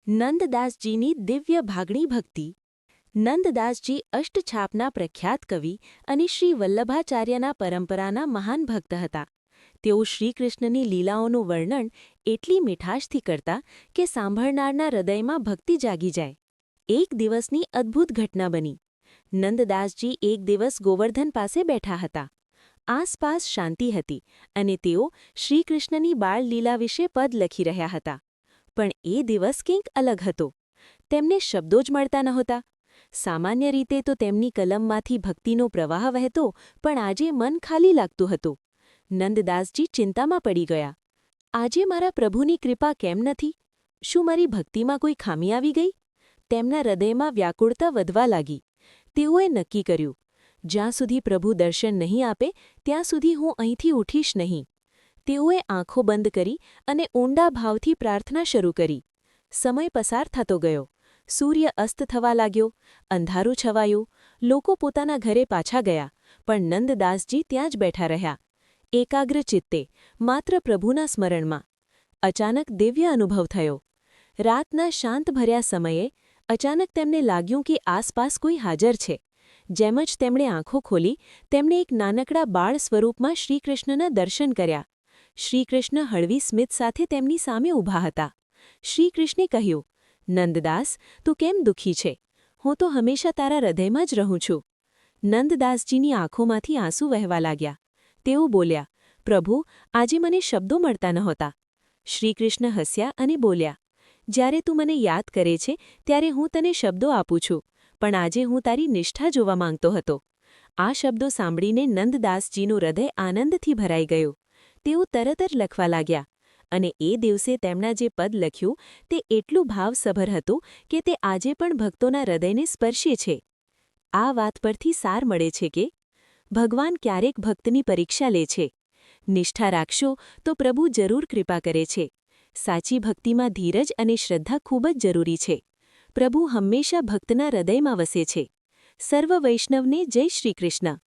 નંદદાસજીની દિવ્ય ભાગણી ભક્તિ. નંદદાસજી અષ્ટછાપના પ્રખ્યાત કવિ અને શ્રી વલ્લભાચાર્યના પરંપરાના મહાન ભક્ત હતા. તેઓ શ્રીકૃષ્ણની લીલાઓનું વર્ણન એટલી મીઠાશથી કરતા કે સાંભળનારના હૃદયમાં ભક્તિ જાગી જાય. એક દિવસની અદ્ભુત ઘટના બની. નંદદાસજી એક દિવસ ગોવર્ધન પાસે બેઠા હતા. આસપાસ શાંતિ હતી અને તેઓ શ્રીકૃષ્ણની બાળલીલા વિશે પદ લખી રહ્યા હતા. પણ એ દિવસ કંઈક અલગ હતો. તેમને શબ્દો જ મળતા નહોતા. સામાન્ય રીતે તો તેમની કલમમાંથી ભક્તિનો પ્રવાહ વહેતો, પણ આજે મન ખાલી લાગતું હતું. નંદદાસજી ચિંતામાં પડી ગયા. આજે મારા પ્રભુની કૃપા કેમ નથી? શું મારી ભક્તિમાં કોઈ ખામી આવી ગઈ? તેમના હૃદયમાં વ્યાકુળતા વધવા લાગી. તેઓએ નક્કી કર્યું, જ્યાં સુધી પ્રભુ દર્શન નહીં આપે ત્યાં સુધી હું અહીંથી ઉઠીશ નહીં. તેઓએ આંખો બંધ કરી અને ઊંડા ભાવથી પ્રાર્થના શરૂ કરી. સમય પસાર થતો ગયો. સૂર્ય અસ્ત થવા લાગ્યો. અંધારું છવાયું. લોકો પોતાના ઘરે પાછા ગયા, પણ નંદદાસજી ત્યાં જ બેઠા રહ્યા. એકાગ્ર ચિત્તે, માત્ર પ્રભુના સ્મરણમાં. અચાનક દિવ્ય અનુભવ થયો. રાતના શાંતભર્યા સમયે અચાનક તેમને લાગ્યું કે આસપાસ કોઈ હાજર છે. જેમ જ તેમણે આંખો ખોલી, તેમણે એક નાનકડા બાળ સ્વરૂપમાં શ્રીકૃષ્ણના દર્શન કર્યા. શ્રીકૃષ્ણ હળવી સ્મિત સાથે તેમની સામે ઊભા હતા. શ્રીકૃષ્ણે કહ્યું, નંદદાસ, તું કેમ દુઃખી છે? હું તો હંમેશા તારા હૃદયમાં જ રહું છું. નંદદાસજીની આંખોમાંથી આંસુ વહેવા લાગ્યા. તેઓ બોલ્યા, પ્રભુ, આજે મને શબ્દો મળતા નહોતા. શ્રીકૃષ્ણ હસ્યા અને બોલ્યા, જ્યારે તું મને યાદ કરે છે ત્યારે હું તને શબ્દો આપું છું, પણ આજે હું તારી નિષ્ઠા જોવા માંગતો હતો. આ શબ્દો સાંભળીને નંદદાસજીનું હૃદય આનંદથી ભરાઈ ગયું. તેઓ તરત જ લખવા લાગ્યા, અને એ દિવસે તેમના જે પદ લખ્યું તે એટલું ભાવસભર હતું કે તે આજે પણ ભક્તોના હૃદયને સ્પર્શે છે. આ વાત પરથી સાર મળે છે કે ભગવાન ક્યારેક ભક્તની પરીક્ષા લે છે. નિષ્ઠા રાખશો તો પ્રભુ જરૂર કૃપા કરે છે. સાચી ભક્તિમાં ધીરજ અને શ્રદ્ધા ખૂબ જ જરૂરી છે. પ્રભુ હંમેશા ભક્તના હૃદયમાં વસે છે. સર્વ વૈષ્ણવને જય શ્રી કૃષ્ણ.